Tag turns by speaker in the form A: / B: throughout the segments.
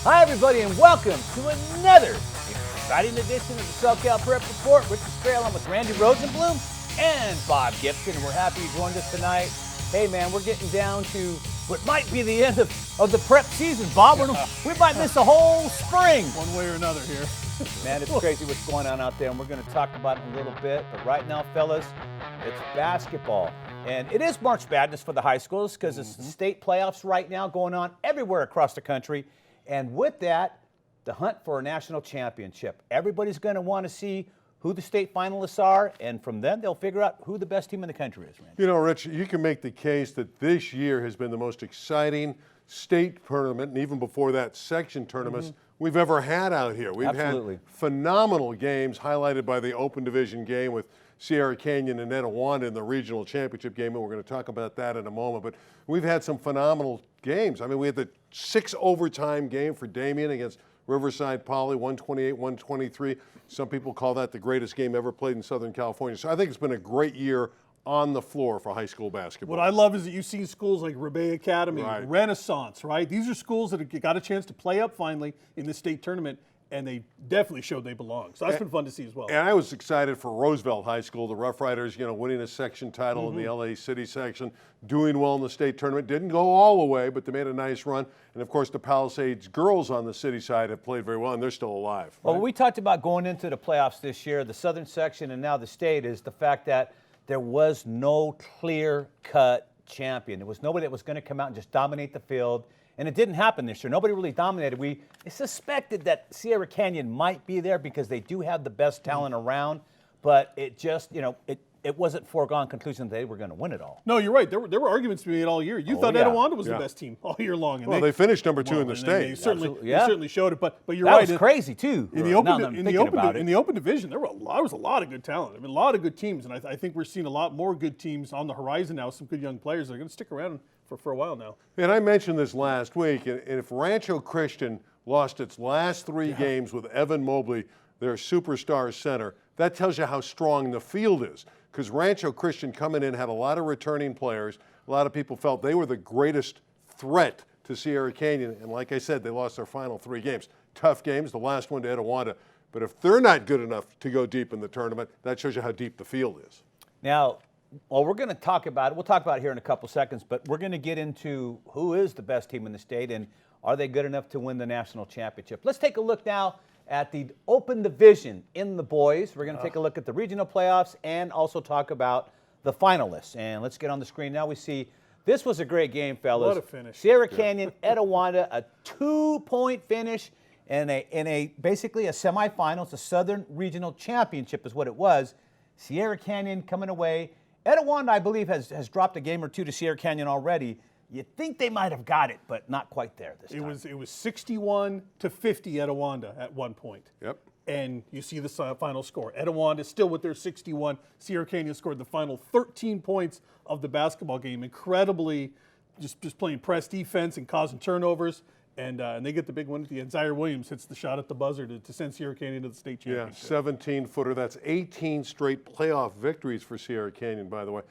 A: Hi, everybody, and welcome to another exciting edition of the SoCal Prep Report. Richard Strail, I'm with Randy Rosenblum and Bob Gibson, and we're happy you joined us tonight. Hey, man, we're getting down to what might be the end of the prep season. Bob, we might miss the whole spring.
B: One way or another here.
A: Man, it's crazy what's going on out there, and we're going to talk about it in a little bit. But right now, fellas, it's basketball. And it is March Madness for the high schools because it's the state playoffs right now going on everywhere across the country. And with that, the hunt for a national championship. Everybody's going to want to see who the state finalists are, and from then they'll figure out who the best team in the country is, Randy.
C: You know, Rich, you can make the case that this year has been the most exciting state tournament, and even before that, section tournaments we've ever had out here. We've
A: Absolutely.
C: had phenomenal games highlighted by the Open Division game with Sierra Canyon and Etiwanda in the regional championship game, and we're going to talk about that in a moment. But we've had some phenomenal games. I mean, we had the 6 overtime game for Damien against Riverside Poly, 128-123. Some people call that the greatest game ever played in Southern California. So I think it's been a great year on the floor for high school basketball.
B: What I love is that you've seen schools like Rebay Academy,
C: Right.
B: Renaissance, right? These are schools that have got a chance to play up finally in the state tournament, and they definitely showed they belong. So that's been fun to see as well.
C: And I was excited for Roosevelt High School, the Rough Riders, winning a section title in the LA City section, doing well in the state tournament. Didn't go all the way, but they made a nice run. And of course, the Palisades girls on the city side have played very well, and they're still alive.
A: Well, what we talked about going into the playoffs this year, the southern section and now the state, is the fact that there was no clear-cut champion. There was nobody that was going to come out and just dominate the field. And it didn't happen this year. Nobody really dominated. We suspected that Sierra Canyon might be there because they do have the best talent around, but it just, it wasn't foregone conclusion that they were going to win it all.
B: No, you're right. There were arguments to be made all year. You thought
A: yeah.
B: Etiwanda was the best team all year long. And
C: Well, they finished number 2 in the state.
B: They certainly,
A: Absolutely, yeah.
B: they certainly showed it. But you're
A: That
B: right.
A: was crazy, too.
B: In the
A: Now that I'm thinking about it.
B: in the open division, there was a lot of good talent. I mean, a lot of good teams, and I think we're seeing a lot more good teams on the horizon now. Some good young players that are going to stick around for a while now.
C: And I mentioned this last week, and if Rancho Christian lost its last 3 games with Evan Mobley, their superstar center, that tells you how strong the field is. Because Rancho Christian coming in had a lot of returning players. A lot of people felt they were the greatest threat to Sierra Canyon. And like I said, they lost their final 3 games. Tough games, the last one to Etiwanda. But if they're not good enough to go deep in the tournament, that shows you how deep the field is.
A: Now, well, we're going to talk about it. We'll talk about it here in a couple seconds, but we're going to get into who is the best team in the state and are they good enough to win the national championship. Let's take a look now at the open division in the boys. We're going to take a look at the regional playoffs and also talk about the finalists. And let's get on the screen now. We see this was a great game, fellas.
B: What a finish.
A: Sierra Canyon, Etiwanda, a 2-point finish in a basically a semifinals, the Southern Regional Championship is what it was. Sierra Canyon coming away. Etiwanda, I believe, has dropped a game or 2 to Sierra Canyon already. You think they might have got it, but not quite there this time.
B: It was 61-50 Etiwanda at one point.
C: Yep.
B: And you see the final score. Etiwanda still with their 61. Sierra Canyon scored the final 13 points of the basketball game. Incredibly, just playing press defense and causing turnovers. And they get the big one at the end. Zaire Williams hits the shot at the buzzer to send Sierra Canyon to the state
C: Yeah,
B: championship.
C: 17-footer. That's 18 straight playoff victories for Sierra Canyon, by the way.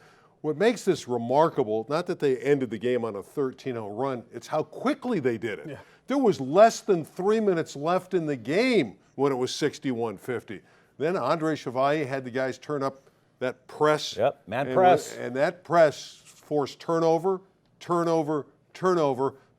C: What makes this remarkable, not that they ended the game on a 13-0 run, it's how quickly they did it.
B: Yeah.
C: There was less than 3 minutes left in the game when it was 61-50. Then Andre Chevalier had the guys turn up that press.
A: Yep, man press.
C: And that press forced turnover.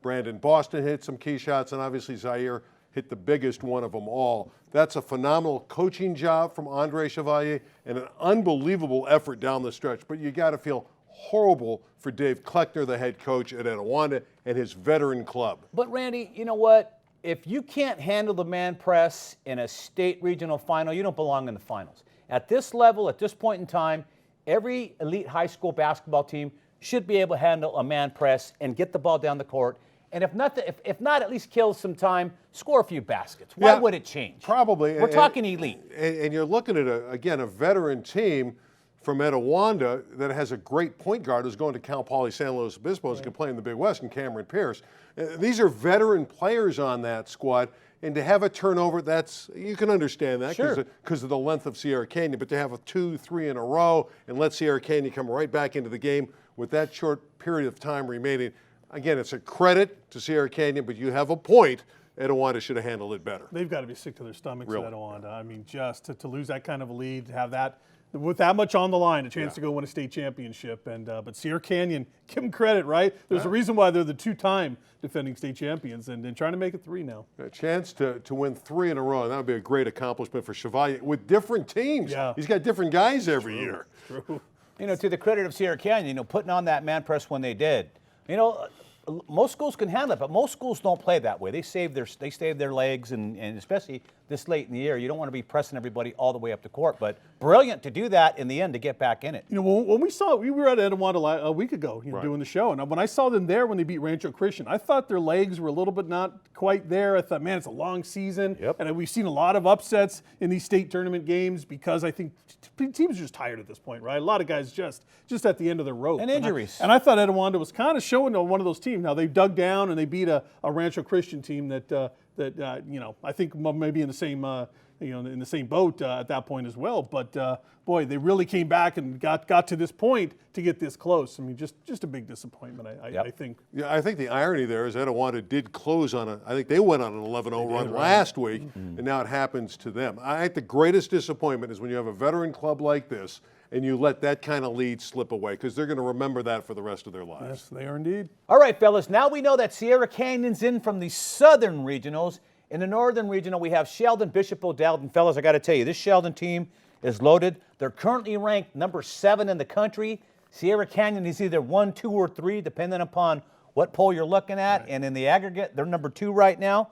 C: Brandon Boston hit some key shots, and obviously Zaire hit the biggest one of them all. That's a phenomenal coaching job from Andre Chevalier and an unbelievable effort down the stretch. But you got to feel horrible for Dave Kleckner, the head coach at Etiwanda, and his veteran club.
A: But Randy, you know what? If you can't handle the man press in a state regional final, you don't belong in the finals. At this level, at this point in time, every elite high school basketball team should be able to handle a man press and get the ball down the court. And if not, at least kill some time, score a few baskets. Why would it change?
C: Probably.
A: We're talking elite.
C: And you're looking at, a veteran team from Etiwanda that has a great point guard who's going to Cal Poly San Luis Obispo, who's going to play in the Big West, and Cameron Pierce. These are veteran players on that squad. And to have a turnover, you can understand that because of the length of Sierra Canyon. But to have a 2-3 in a row and let Sierra Canyon come right back into the game with that short period of time remaining, again, it's a credit to Sierra Canyon, but you have a point. Etiwanda should have handled it better.
B: They've got to be sick to their stomachs
C: Really?
B: at Etiwanda. I mean, just to lose that kind of a lead, to have that with that much on the line, a chance to go win a state championship. And but Sierra Canyon, give them credit, right? There's a reason why they're the 2-time defending state champions, and trying to make it 3 now.
C: A chance to win 3 in a row. That would be a great accomplishment for Chevalier with different teams.
B: Yeah.
C: He's got different guys every year.
B: True.
A: You know, to the credit of Sierra Canyon, putting on that man press when they did. Most schools can handle it, but most schools don't play that way. They save their legs, and especially this late in the year, you don't want to be pressing everybody all the way up the court. But brilliant to do that in the end to get back in it.
B: When we were at Etiwanda a week ago, doing the show, and when I saw them there when they beat Rancho Christian, I thought their legs were a little bit not quite there. I thought, man, it's a long season, and we've seen a lot of upsets in these state tournament games because I think teams are just tired at this point, right? A lot of guys just at the end of their rope.
A: And injuries.
B: And I thought Etiwanda was kind of showing one of those teams. Now they've dug down and they beat a Rancho Christian team that I think maybe in the same in the same boat at that point as well. But boy, they really came back and got to this point to get this close. I mean, just a big disappointment. I think.
C: Yeah, I think the irony there is Etiwanda did close on I think they went on an 11-0 run last week, and now it happens to them. I think the greatest disappointment is when you have a veteran club like this and you let that kind of lead slip away, because they're going to remember that for the rest of their lives.
B: Yes, they are indeed.
A: All right, fellas, now we know that Sierra Canyon's in from the southern regionals. In the northern regional, we have Sheldon, Bishop O'Dowd, and fellas, I got to tell you, this Sheldon team is loaded. They're currently ranked number 7 in the country. Sierra Canyon is either 1, 2, or 3, depending upon what poll you're looking at. Right. And in the aggregate, they're number 2 right now.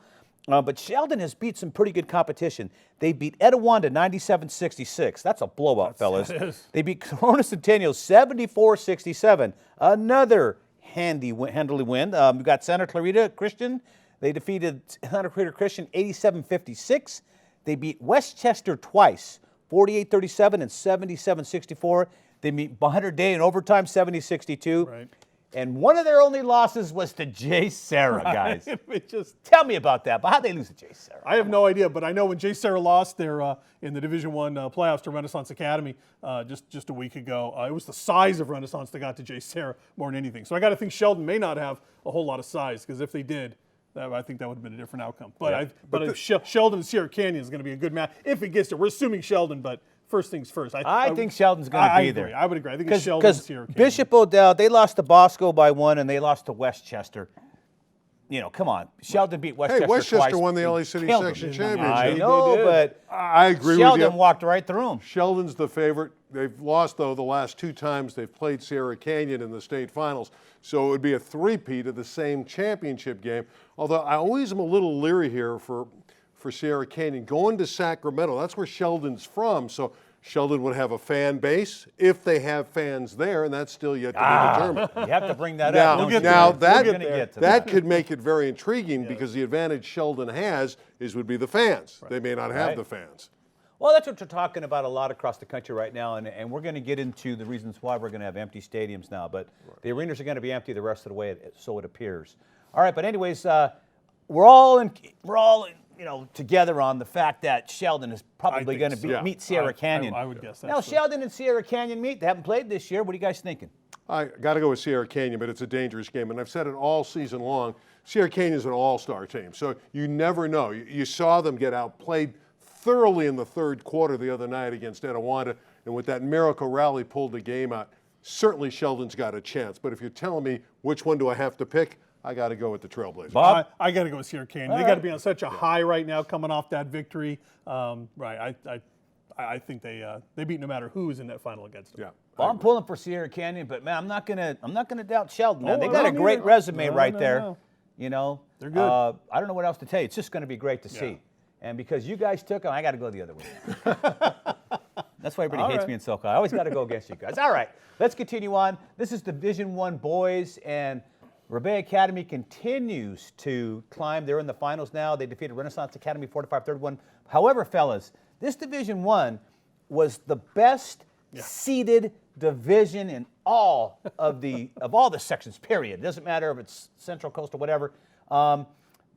A: But Sheldon has beat some pretty good competition. They beat Etiwanda 97-66. That's a blowout, fellas.
B: That is.
A: They beat Corona Centennial 74-67. Another handily win. We've got Santa Clarita Christian. They defeated Santa Clarita Christian 87-56. They beat Westchester twice, 48-37 and 77-64. They beat Bahunter Day in overtime, 70-62.
B: Right.
A: And one of their only losses was to Jay Serra, guys. Tell me about that. But how'd they lose to Jay Serra?
B: I have no idea, but I know when Jay Serra lost there in the Division I playoffs to Renaissance Academy just a week ago, it was the size of Renaissance that got to Jay Serra more than anything. So I got to think Sheldon may not have a whole lot of size, because if they did, I think that would have been a different outcome. But Sheldon and Sierra Canyon is going to be a good match if it gets to. We're assuming Sheldon, but first things first.
A: I think Sheldon's going to be there.
B: I would agree. I think it's Sheldon and Sierra Canyon.
A: Bishop O'Dowd, they lost to Bosco by 1, and they lost to Westchester. Come on. Sheldon beat Westchester twice.
C: Hey, Westchester won the LA City Section Championship.
A: I know, but
C: I agree with you.
A: Sheldon walked right through them.
C: Sheldon's the favorite. They've lost, though, the last 2 times they've played Sierra Canyon in the state finals. So it would be a three-peat of the same championship game. Although I always am a little leery here for Sierra Canyon. Going to Sacramento, that's where Sheldon's from. So Sheldon would have a fan base if they have fans there, and that's still yet to be determined.
A: You have to bring that
C: now,
A: up.
C: Now that could make it very intriguing, because the advantage Sheldon has would be the fans. Right. They may not have the fans.
A: Well, that's what we're talking about a lot across the country right now, and we're going to get into the reasons why we're going to have empty stadiums now. But the arenas are going to be empty the rest of the way, so it appears. All right, but anyways, we're all together on the fact that Sheldon is probably going to meet Sierra Canyon.
B: I would guess that.
A: Now, Sheldon and Sierra Canyon meet. They haven't played this year. What are you guys thinking?
C: I got to go with Sierra Canyon, but it's a dangerous game, and I've said it all season long. Sierra Canyon is an all-star team, so you never know. You saw them get outplayed thoroughly in the third quarter the other night against Etiwanda, and with that miracle rally pulled the game out. Certainly Sheldon's got a chance, but if you're telling me which one do I have to pick, I got to go with the Trailblazers.
B: Bob? I got to go with Sierra Canyon. They got to be on such a high right now, coming off that victory. Right, I think they beat no matter who is in that final against them.
C: Yeah.
A: Well, I'm pulling for Sierra Canyon, but man, I'm not gonna doubt Sheldon. Man. They got a great resume right there.
B: They're good.
A: I don't know what else to tell you. It's just going to be great to see. And because you guys took them, I got to go the other way. That's why everybody hates me in SoCal. I always got to go against you guys. All right, let's continue on. This is Division I boys, and Rebay Academy continues to climb. They're in the finals now. They defeated Renaissance Academy 45-31. However, fellas, this Division I was the best seeded division in all of the sections, period. It doesn't matter if it's Central Coast or whatever.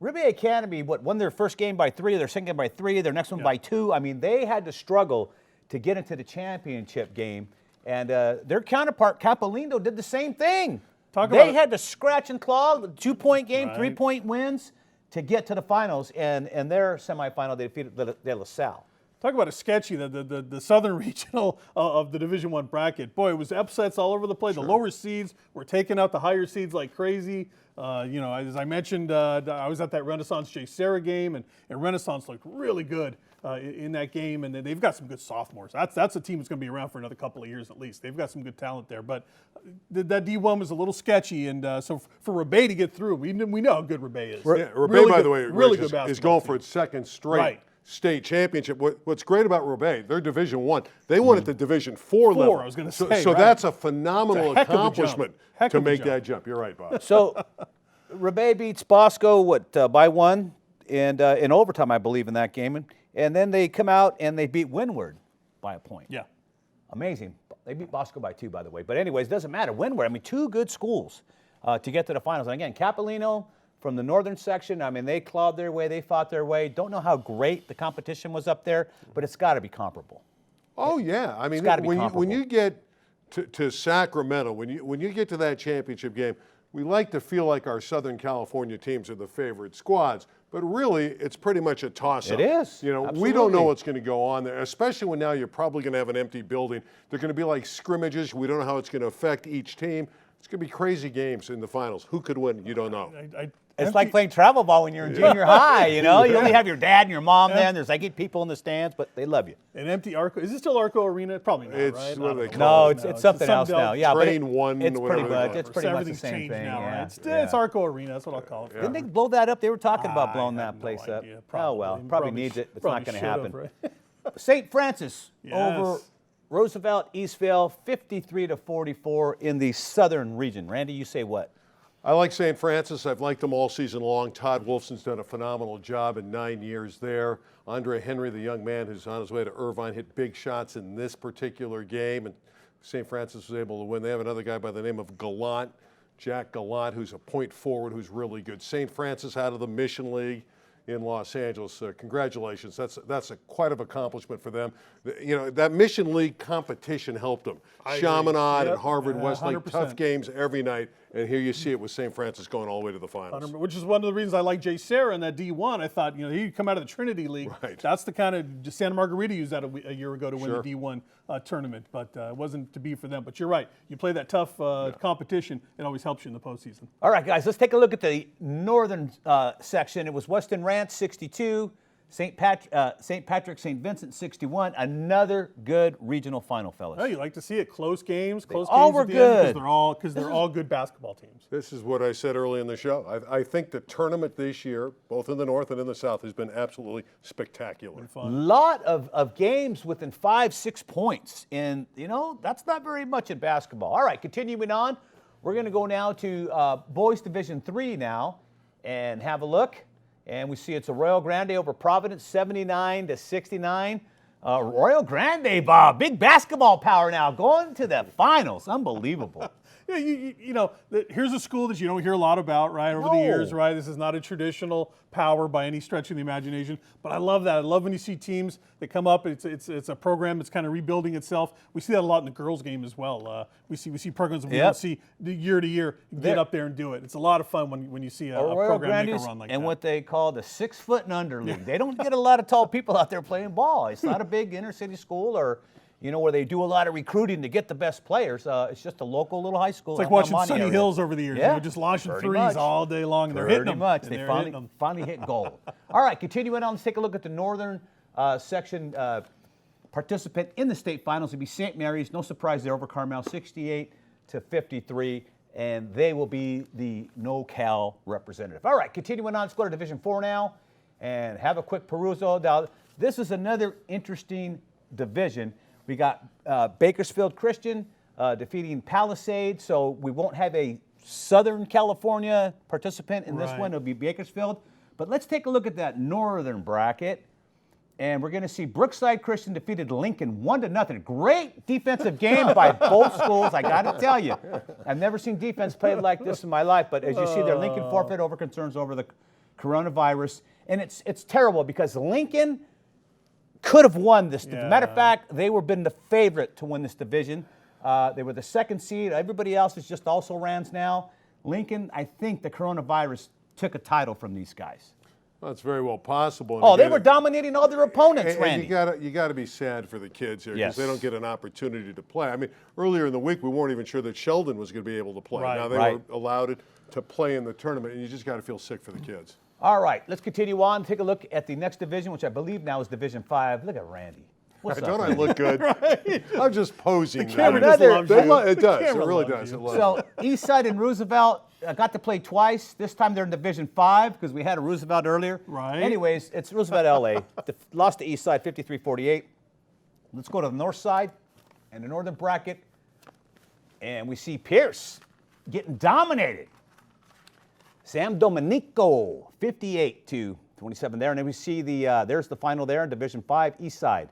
A: Rebay Academy won their first game by 3, their second game by 3, their next one by 2. I mean, they had to struggle to get into the championship game. And their counterpart, Capolindo, did the same thing. They had to scratch and claw, 2-point game, 3-point wins. to get to the finals, and in their semifinal, they defeated De La Salle.
B: Talk about a sketchy, the Southern Regional of the Division I bracket. Boy, it was upsets all over the place. Sure. The lower seeds were taking out the higher seeds like crazy. As I mentioned, I was at that Renaissance J. Sarah game, and Renaissance looked really good in that game, and they've got some good sophomores. That's a team that's going to be around for another couple of years at least. They've got some good talent there, but that D1 was a little sketchy, and so for Rebay to get through, we know how good Rebay is.
C: Yeah, Rebay,
B: really
C: by
B: good,
C: the way,
B: really
C: Rich,
B: good
C: is going
B: team.
C: for its second straight.
B: Right.
C: State championship. What's great about Rebay, they're Division I. They won at the Division IV level.
B: I was going to say.
C: So
B: right.
C: that's a phenomenal accomplishment to make
B: jump.
C: that jump. You're right, Bob.
A: So Rebay beats Bosco, by one, and in overtime, I believe, in that game. And then they come out and they beat Windward by a point.
B: Yeah.
A: Amazing. They beat Bosco by 2, by the way. But anyways, it doesn't matter. Windward, two good schools to get to the finals. And again, Capilino from the northern section, they clawed their way, they fought their way. Don't know how great the competition was up there, but it's got to be comparable.
C: Oh, yeah. When you get to Sacramento, when you get to that championship game, we like to feel like our Southern California teams are the favorite squads, but really it's pretty much a toss-up.
A: It is.
C: We
A: Absolutely.
C: don't know what's going to go on there, especially when now you're probably going to have an empty building. They're going to be like scrimmages. We don't know how it's going to affect each team. It's going to be crazy games in the finals. Who could win? You don't know.
A: It's like playing travel ball when you're in junior high, You only have your dad and your mom there, and there's 8 people in the stands, but they love you.
B: An empty Arco. Is it still Arco Arena? Probably not,
C: It's,
B: right?
C: what do they call
A: No,
C: it?
A: it's something else now. Yeah, but
C: Train one,
A: it's pretty
C: whatever they
A: much
C: call
A: it's
C: it.
A: pretty much the
B: Everything's
A: same
B: changed
A: thing.
B: now,
A: Yeah.
B: right? It's Arco Arena. That's what I'll call it.
A: Didn't they blow that up? They were talking about blowing
B: I
A: that
B: have
A: place
B: no
A: up.
B: idea.
A: Oh well, probably needs it. It's not
B: probably
A: going to happen.
B: should've, right?
A: St. Francis
B: Yes.
A: over Roosevelt Eastvale, 53-44 in the southern region. Randy, you say what?
C: I like St. Francis. I've liked them all season long. Todd Wolfson's done a phenomenal job in 9 years there. Andre Henry, the young man who's on his way to Irvine, hit big shots in this particular game, and St. Francis was able to win. They have another guy by the name of Gallant, Jack Gallant, who's a point forward who's really good. St. Francis out of the Mission League in Los Angeles. Congratulations. That's quite an accomplishment for them. That Mission League competition helped them. Chaminade and Harvard Westlake,
B: 100%.
C: tough games every night. And here you see it with St. Francis going all the way to the finals.
B: Which is one of the reasons I like Jay Sarah in that D1. I thought, he'd come out of the Trinity League.
C: Right.
B: That's the kind of Santa Margarita used that a year ago to win
C: Sure.
B: the D1 tournament, but it wasn't to be for them. But you're right. You play that tough competition, it always helps you in the postseason.
A: All right, guys, let's take a look at the northern section. It was Weston Ranch 62, St. Patrick, St. Vincent 61. Another good regional final, fellas.
B: Oh, you like to see it. Close games. Close
A: all
B: games
A: were
B: at the end
A: good.
B: because they're all good basketball teams.
C: This is what I said early in the show. I think the tournament this year, both in the North and in the South, has been absolutely spectacular.
A: Lot of games within 5-6 points, and that's not very much in basketball. All right, continuing on, we're going to go now to Boys Division III now and have a look. And we see it's a Royal Grande over Providence, 79-69. Royal Grande, Bob, big basketball power now, going to the finals. Unbelievable.
B: Yeah, here's a school that you don't hear a lot about, right, over the years, right? This is not a traditional power by any stretch of the imagination, but I love that. I love when you see teams that come up. It's a program that's kind of rebuilding itself. We see that a lot in the girls' game as well. We see programs that we don't see year to year get up there and do it. It's a lot of fun when you see a program make a run like that.
A: And what they call the 6-foot and under league. They don't get a lot of tall people out there playing ball. It's not a big inner city school or where they do a lot of recruiting to get the best players. It's just a local little high school.
B: It's like watching Sunny Hills over the years. Just launching threes all day long, and they're hitting them.
A: Much. They finally hit gold. All right, continuing on, let's take a look at the northern section participant in the state finals. It'll be St. Mary's. No surprise, they're over Carmel, 68-53, and they will be the NoCal representative. All right, continuing on, let's go to Division IV now and have a quick perusal. Now, this is another interesting division. We got Bakersfield Christian defeating Palisade, so we won't have a Southern California participant in this one. It'll be Bakersfield. But let's take a look at that northern bracket, and we're going to see Brookside Christian defeated Lincoln 1-0. Great defensive game by both schools, I got to tell you. I've never seen defense played like this in my life, but as you see there, Lincoln forfeit over concerns over the coronavirus. And it's terrible because Lincoln could have won this.
B: Yeah.
A: As a matter of fact, they were been the favorite to win this division. They were the second seed. Everybody else is just also Rams now. Lincoln, I think the coronavirus took a title from these guys.
C: Well, it's very well possible. And
A: Oh, they
C: again,
A: were dominating all their opponents,
C: and
A: Randy.
C: you got to be sad for the kids here because
A: Yes.
C: they don't get an opportunity to play. I mean, earlier in the week we weren't even sure that Sheldon was going to be able to play.
B: Right.
C: Now they
A: Right.
C: were allowed it to play in the tournament, and you just got to feel sick for the kids.
A: All right, let's continue on. Take a look at the next division, which I believe now is Division 5. Look at Randy. What's up,
C: Don't I
A: Randy?
C: look good? I'm just posing.
B: camera
C: now.
B: just
A: Another-
B: loves
C: They
B: you.
C: lo- it
B: The
C: does. It
B: camera
C: really
B: loves
C: does.
B: you.
C: It loves
A: So Eastside and Roosevelt got to play twice. This time they're in Division 5 because we had a Roosevelt earlier.
B: Right.
A: Anyways, it's Roosevelt LA. Lost to Eastside 53-48. Let's go to the north side and the northern bracket. And we see Pierce getting dominated. San Domenico 58-27 there. And then we see there's the final there in Division 5 Eastside.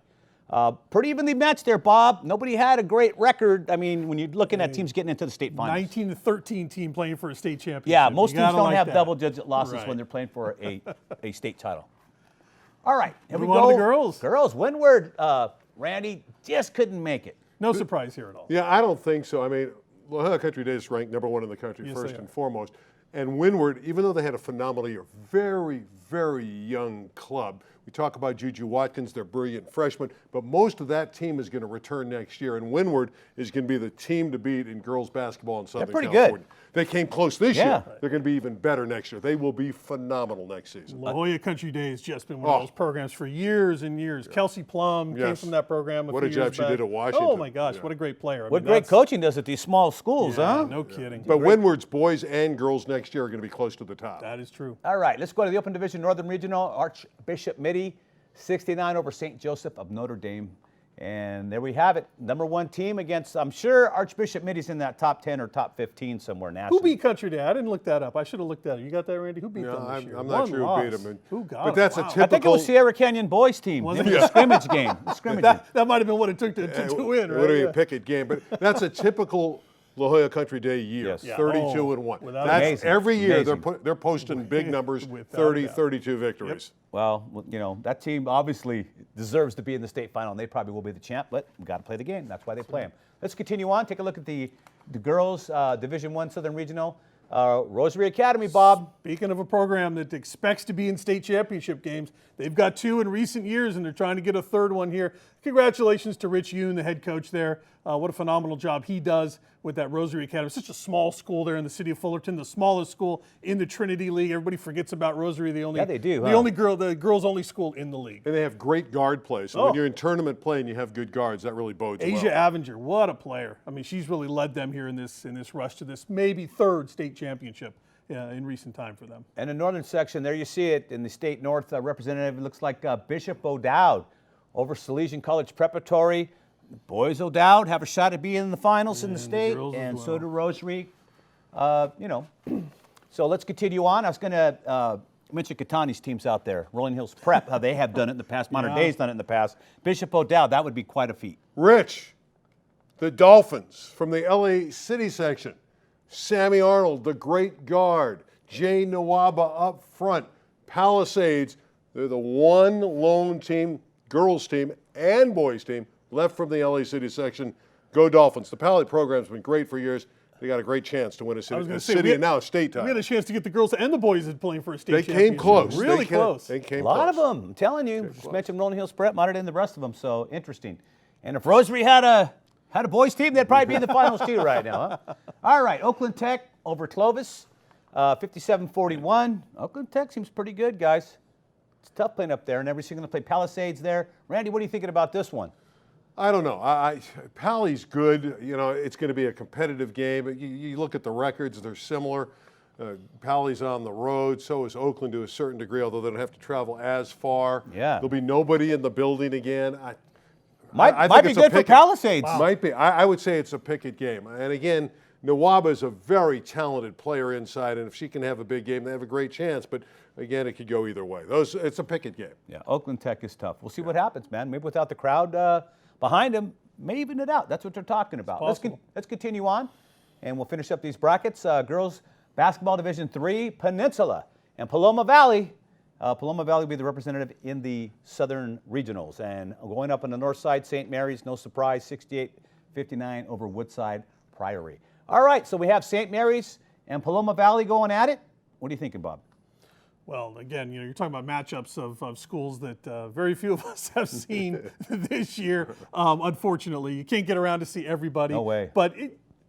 A: Pretty evenly matched there, Bob. Nobody had a great record. I mean, when you're looking at teams getting into the state finals.
B: 19-13 team playing for a state championship.
A: Yeah,
B: You
A: most teams
B: gotta
A: don't
B: like
A: have
B: that.
A: double-digit losses
B: Right.
A: when they're playing for a state title. All right, here we
B: Move on
A: go.
B: to the girls.
A: Girls, Windward, Randy just couldn't make it.
B: No surprise here at all.
C: Yeah, I don't think so. I mean, La Jolla Country Day is ranked number 1 in the country,
B: Yes,
C: first
B: they
C: and
B: are.
C: foremost. And Windward, even though they had a phenomenal year, very, very young club. We talk about Juju Watkins, their brilliant freshman, but most of that team is going to return next year, and Windward is going to be the team to beat in girls basketball in Southern
A: pretty good.
C: California. They came close this
A: Yeah.
C: year. They're going to be even better next year. They will be phenomenal next season.
B: La Jolla Country Day has just been one of those programs for years and years. Kelsey Plum came
C: Yes.
B: from that program.
C: What a
B: few
C: job
B: years
C: she
B: back.
C: did at Washington.
B: Oh my gosh,
C: Yeah.
B: what a great player! I
A: What
B: mean,
A: great
B: that's-
A: coaching does at these small schools,
B: Yeah,
A: huh?
B: no kidding.
C: But Windward's boys and girls next year are going to be close to the top.
B: That is true.
A: All right, let's go to the Open Division Northern Regional. Archbishop Mitty, 69 over St. Joseph of Notre Dame. And there we have it. Number 1 team against, I'm sure Archbishop Mitty's in that top 10 or top 15 somewhere
B: Who
A: nationally.
B: beat Country Day? I didn't look that up. I should have looked that up. You got that, Randy? Who beat
C: No,
B: them this year?
C: I'm not
B: One
C: sure who
B: loss.
C: beat them. And-
B: Who got
C: but that's
B: them?
C: a
B: Wow.
C: typical.
A: I think it was Sierra Canyon boys team.
B: Was
A: It
B: it?
A: was a scrimmage game. A scrimmage game.
B: That might have been what it took to win, right?
C: What are you,
B: Yeah.
C: picket game? But that's a typical La Jolla Country Day year.
A: Yes. Yeah.
C: 32-1.
B: Without
C: That's
A: Amazing.
C: every year
A: Amazing.
C: they're posting big numbers.
B: Without
C: 30,
B: a doubt.
C: 32 victories.
A: Well, you know, that team obviously deserves to be in the state final, and they probably will be the champ, but we got to play the game. That's why they play them. Let's continue on. Take a look at the girls' Division I Southern Regional. Rosary Academy, Bob.
B: Speaking of a program that expects to be in state championship games, they've got 2 in recent years, and they're trying to get a third one here. Congratulations to Rich Yoon, the head coach there. What a phenomenal job he does with that Rosary Academy. Such a small school there in the city of Fullerton, the smallest school in the Trinity League. Everybody forgets about Rosary.
A: Yeah, they do,
B: The
A: huh?
B: only the girls' only school in the league.
C: And they have great guard play. So when you're in tournament play and you have good guards, that really bodes
B: Asia
C: well.
B: Avenger, what a player! I mean, she's really led them here in this rush to this maybe 3rd state championship in recent time for them.
A: And the northern section, there you see it in the state north representative. It looks like Bishop O'Dowd over Salesian College Preparatory. Boys O'Dowd have a shot at being in the finals in the
B: And the
A: state,
B: girls as
A: and so
B: well.
A: do Rosary. You know, so let's continue on. I was going to mention Katani's teams out there. Rolling Hills Prep, how they have done it in the past. Modern
B: Yeah.
A: Day's done it in the past. Bishop O'Dowd, that would be quite a feat.
C: Rich, the Dolphins from the LA City section. Sammy Arnold, the great guard. Jay Nawaba up front. Palisades, they're the one lone team, girls team and boys team left from the LA City section. Go Dolphins. The Pally program's been great for years. They got a great chance to win a
B: I
C: city,
B: was gonna
C: a
B: say,
C: city
B: we
C: and now a state
B: We
C: title.
B: had a chance to get the girls and the boys playing for a state
C: They
B: championship.
C: came close.
B: Really close.
C: They came
A: A lot
C: close.
A: of them, I'm telling you. Just mentioned Rolling Hills Prep, Modern Day, and the rest of them. So interesting. And if Rosary had a boys team, they'd probably be in the finals too right now. Huh? All right, Oakland Tech over Clovis, 57-41. Oakland Tech seems pretty good, guys. It's tough playing up there, and every single play Palisades there. Randy, what are you thinking about this one?
C: I don't know. Pally's good. You know, it's going to be a competitive game. You look at the records; they're similar. Pally's on the road. So is Oakland to a certain degree, although they don't have to travel as far.
A: Yeah.
C: There'll be nobody in the building again. I
A: Might
C: think
A: be
C: it's a
A: good for
C: picket.
A: Palisades.
C: Might be. I would say it's a picket game. And again, Nawaba is a very talented player inside, and if she can have a big game, they have a great chance. But again, it could go either way. It's a picket game.
A: Yeah, Oakland Tech is tough. We'll see what happens, man. Maybe without the crowd behind them, may even it out. That's what they're talking about. Let's continue on, and we'll finish up these brackets. Girls Basketball Division III, Peninsula and Paloma Valley. Paloma Valley will be the representative in the Southern Regionals. And going up on the north side, St. Mary's, no surprise, 68-59 over Woodside Priory. All right, so we have St. Mary's and Paloma Valley going at it. What are you thinking, Bob?
B: Well, again, you're talking about matchups of schools that very few of us have seen this year. Unfortunately, you can't get around to see everybody.
A: No way.
B: But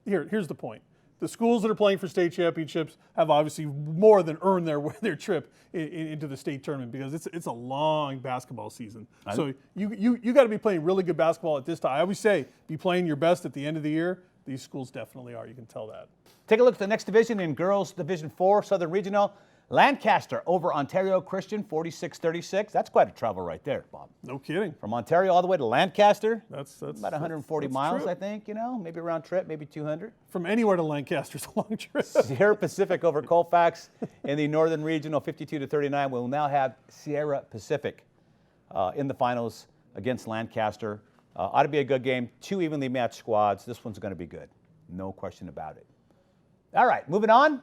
B: here's the point. The schools that are playing for state championships have obviously more than earned their trip into the state tournament, because it's a long basketball season. So you got to be playing really good basketball at this time. I always say, be playing your best at the end of the year. These schools definitely are. You can tell that.
A: Take a look at the next division in girls Division 4, Southern Regional. Lancaster over Ontario Christian, 46-36. That's quite a travel right there, Bob.
B: No kidding.
A: From Ontario all the way to Lancaster.
B: That's
A: about 140 miles, true. I think. Maybe round trip, maybe 200.
B: From anywhere to Lancaster's a long trip.
A: Sierra Pacific over Colfax in the Northern Regional, 52-39. We'll now have Sierra Pacific in the finals against Lancaster. Ought to be a good game. 2 evenly matched squads. This one's going to be good. No question about it. All right, moving on.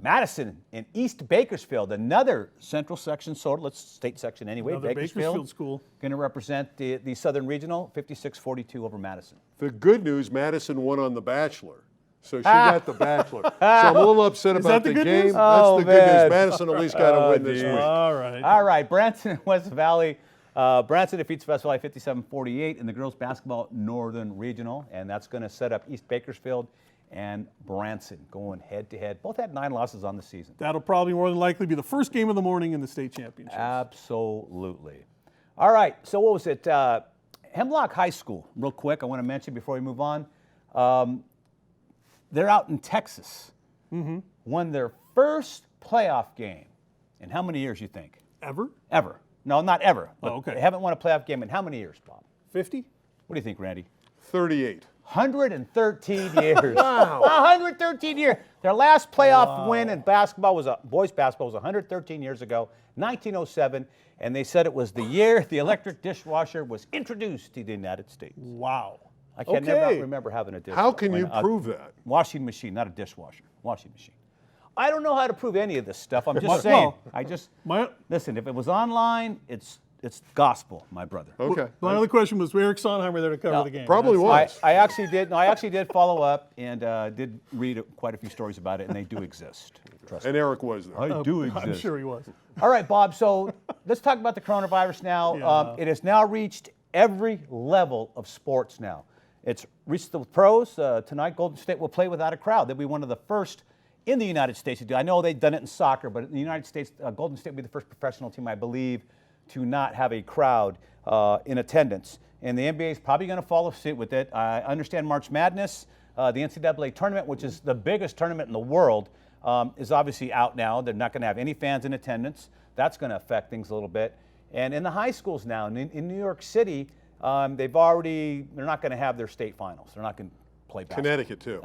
A: Madison and East Bakersfield, another Central Section state section anyway.
B: Another Bakersfield school.
A: Going to represent the Southern Regional, 56-42 over Madison.
C: The good news, Madison won on The Bachelor. So she got The Bachelor. So I'm a little upset about the game.
B: News?
C: That's the good news. Madison at least got a win this week.
B: All right.
A: All right, Branson and West Valley. Branson defeats West Valley 57-48 in the girls basketball Northern Regional, and that's going to set up East Bakersfield and Branson going head-to-head. Both had 9 losses on the season.
B: That'll probably more than likely be the first game of the morning in the state championship.
A: Absolutely. All right, so what was it? Hemlock High School, real quick, I want to mention before we move on. They're out in Texas. Won their first playoff game in how many years, you think?
B: Ever?
A: Ever. No, not ever.
B: Oh, okay.
A: They haven't won a playoff game in how many years, Bob?
B: 50?
A: What do you think, Randy?
C: 38.
A: 113 years.
C: Wow.
A: 113 years. Their last playoff win in basketball boys basketball was 113 years ago, 1907, and they said it was the year the electric dishwasher was introduced to the United States.
B: Wow.
A: I can never remember having a dishwasher.
C: How can you prove that?
A: Washing machine, not a dishwasher. Washing machine. I don't know how to prove any of this stuff. I'm just saying. Listen, if it was online, it's gospel, my brother.
C: Okay.
B: My other question was, Eric Sonheimer there to cover the game?
C: Probably was.
A: I actually did. No, I actually did follow up and did read quite a few stories about it, and they do exist. Trust me.
C: And Eric was there.
A: I do exist.
B: I'm sure he was.
A: All right, Bob. So let's talk about the coronavirus now.
B: Yeah.
A: It has now reached every level of sports now. It's reached the pros. Tonight, Golden State will play without a crowd. They'll be one of the first in the United States to do. I know they've done it in soccer, but in the United States, Golden State will be the first professional team, I believe, to not have a crowd in attendance. And the NBA is probably going to follow suit with it. I understand March Madness, the NCAA tournament, which is the biggest tournament in the world, is obviously out now. They're not going to have any fans in attendance. That's going to affect things a little bit. And in the high schools now, in New York City, they're not going to have their state finals. They're not going to play basketball.
C: Connecticut, too.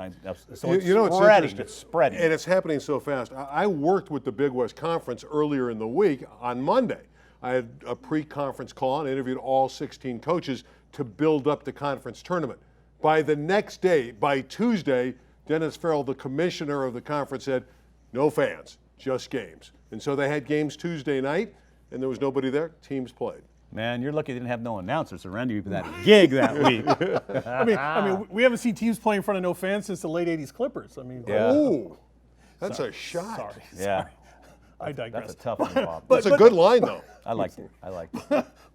A: So it's
C: it's
A: spreading.
C: interesting.
A: It's spreading.
C: And it's happening so fast. I worked with the Big West Conference earlier in the week on Monday. I had a pre-conference call and interviewed all 16 coaches to build up the conference tournament. By the next day, by Tuesday, Dennis Farrell, the commissioner of the conference, said, no fans, just games. And so they had games Tuesday night, and there was nobody there. Teams played.
A: Man, you're lucky they didn't have no announcers around you for that gig that week.
B: I mean, we haven't seen teams play in front of no fans since the late '80s Clippers. I mean,
A: Yeah.
C: Oh, that's a shot.
B: Sorry.
A: Yeah.
B: I digress.
A: That's a tough one, Bob.
C: That's a good line, though.
A: I liked it.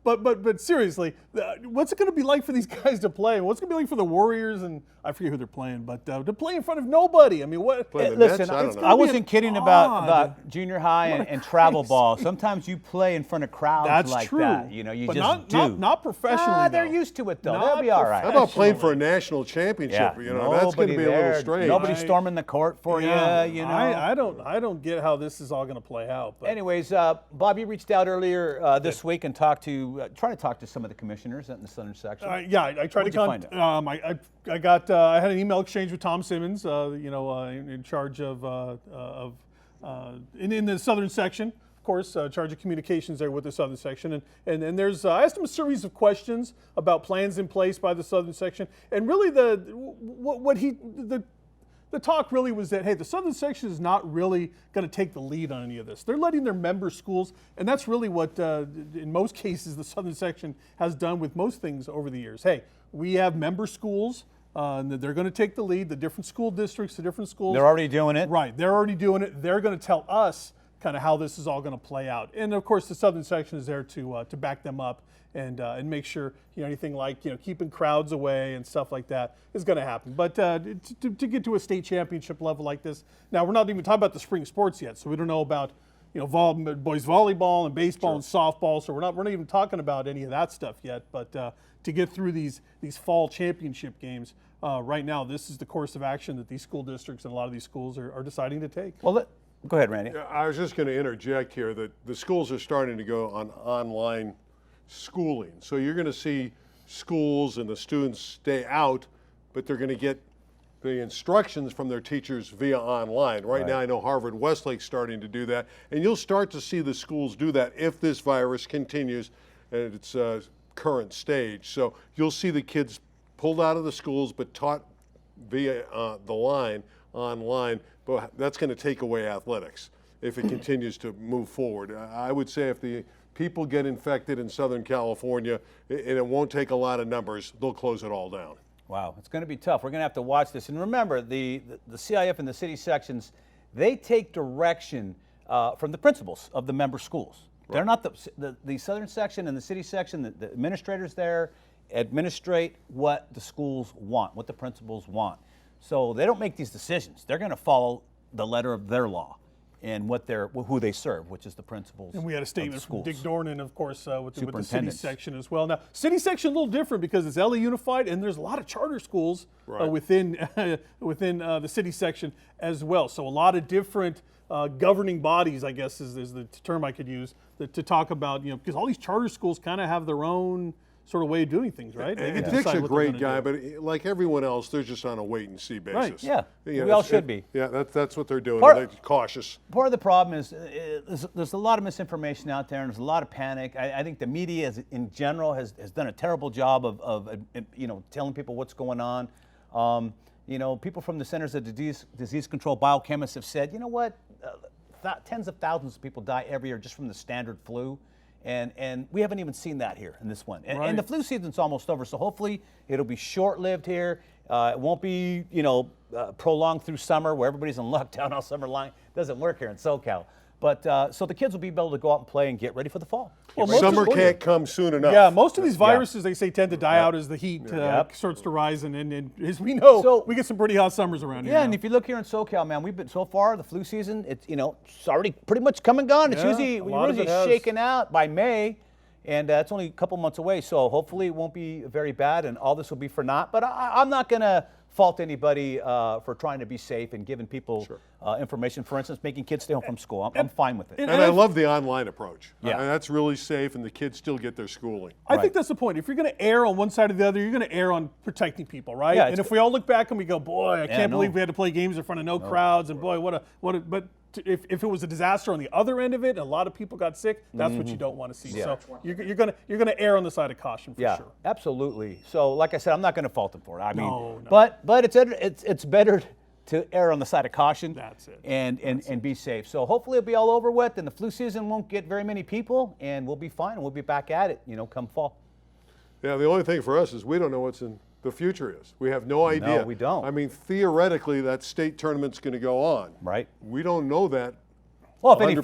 B: But seriously, what's it going to be like for these guys to play? What's it going to be like for the Warriors? And I forget who they're playing, but to play in front of nobody. I mean, what?
C: Play the
A: Listen,
C: Nets? I don't know.
A: I wasn't kidding about
B: odd.
A: junior high and travel ball. Sometimes you play in front of crowds
B: That's
A: like
B: true.
A: that. You know, you
B: but
A: just do.
B: not professionally.
A: They're
B: though.
A: used to it, though.
B: Not
A: They'll be all right.
C: How about playing for a national championship?
A: Yeah.
C: You know, that's going to be a little strange.
A: Nobody storming the court for you. You know,
B: I don't get how this is all going to play out. But.
A: Anyways, Bob, you reached out earlier this week and try to talk to some of the commissioners in the Southern Section.
B: Yeah, I tried
A: What'd
B: to
A: you find out?
B: I had an email exchange with Tom Simmons, in charge of in the Southern Section, of course, charge of communications there with the Southern Section, and there's I asked him a series of questions about plans in place by the Southern Section, and really the talk really was that, hey, the Southern Section is not really going to take the lead on any of this. They're letting their member schools, and that's really what, in most cases, the Southern Section has done with most things over the years. Hey, we have member schools and they're going to take the lead. The different school districts, the different schools.
A: They're already doing it.
B: Right, they're already doing it. They're going to tell us kind of how this is all going to play out. And of course, the Southern section is there to back them up and make sure anything like keeping crowds away and stuff like that is going to happen. But to get to a state championship level like this, now we're not even talking about the spring sports yet, so we don't know about boys volleyball and baseball and softball. So we're not even talking about any of that stuff yet. But to get through these fall championship games, right now this is the course of action that these school districts and a lot of these schools are deciding to take.
A: Well, go ahead, Randy.
C: I was just going to interject here that the schools are starting to go on online schooling. So you're going to see schools and the students stay out, but they're going to get the instructions from their teachers via online. Right now I know Harvard Westlake's starting to do that, and you'll start to see the schools do that if this virus continues at its current stage. So you'll see the kids pulled out of the schools but taught via the line online, but that's going to take away athletics if it continues to move forward. I would say if the people get infected in Southern California, and it won't take a lot of numbers, they'll close it all down.
A: Wow, it's going to be tough. We're going to have to watch this. And remember, the CIF and the city sections, they take direction from the principals of the member schools. Right. They're not the Southern section and the city section, the administrators there administrate what the schools want, what the principals want. So they don't make these decisions. They're going to follow the letter of their law and who they serve, which is the principals.
B: And we had a statement from Dick Dornan, of course, with the city section as well. Now, city section a little different because it's LA Unified, and there's a lot of charter schools within the city section as well. So a lot of different governing bodies, I guess, is the term I could use to talk about. Because all these charter schools kind of have their own sort of way of doing things, right?
C: And Dick's a great guy, but like everyone else, they're just on a wait-and-see basis.
A: Right, yeah. We all should be.
C: Yeah, that's what they're doing. They're cautious.
A: Part of the problem is there's a lot of misinformation out there, and there's a lot of panic. I think the media in general has done a terrible job of telling people what's going on. People from the Centers of Disease Control, biochemists have said, you know what, tens of thousands of people die every year just from the standard flu. And we haven't even seen that here in this one. And the flu season's almost over, so hopefully it'll be short-lived here. It won't be, prolonged through summer where everybody's in lockdown all summer long. It doesn't work here in SoCal. But so the kids will be able to go out and play and get ready for the fall.
C: Well, summer can't come soon enough.
B: Yeah, most of these viruses, they say, tend to die out as the heat starts to rise. And as we know, we get some pretty hot summers around here.
A: Yeah, and if you look here in SoCal, man, we've been so far, the flu season, it's already pretty much come and gone. It's usually shaken out by May, and it's only a couple months away. So hopefully it won't be very bad, and all this will be for naught. But I'm not going to fault anybody for trying to be safe and giving people information. For instance, making kids stay home from school. I'm fine with it.
C: And I love the online approach. Yeah. That's really safe, and the kids still get their schooling.
B: I think that's the point. If you're going to err on one side or the other, you're going to err on protecting people, right?
A: Yeah,
B: and if we all look back and we go, boy, I can't believe we had to play games in front of no crowds, and boy, but if it was a disaster on the other end of it, and a lot of people got sick, that's what you don't want to see. Yeah. So you're gonna err on the side of caution for sure.
A: Absolutely. So like I said, I'm not going to fault them for it. I mean, but it's better to err on the side of caution.
B: That's it.
A: And be safe. So hopefully it'll be all over with, and the flu season won't get very many people, and we'll be fine, and we'll be back at it, come fall.
C: Yeah. The only thing for us is we don't know what's in the future is. We have no idea.
A: No, we don't.
C: I mean, theoretically, that state tournament's going to go on.
A: Right.
C: We don't know that.
A: Well, if any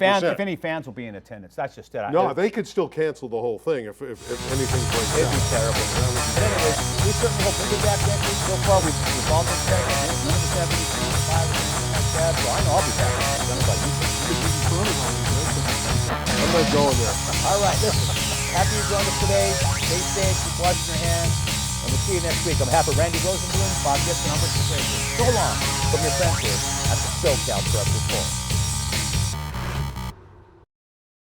A: fans will be in attendance, that's just it.
C: No, they could still cancel the whole thing if anything breaks down.
A: It'd be terrible. But anyways, we certainly hope we'll get back next week. So far, we've all been checking. None of us have any like that. So I know I'll be back. I don't know about you.
C: I'm not going there.
A: All right, listen. Happy you joined us today. Stay safe. Keep washing your hands. And we'll see you next week. On behalf of Randy Rosenblum, Bob Gibson, I'm Richard Fraser. So long from your friends here at the SoCal Prep Report.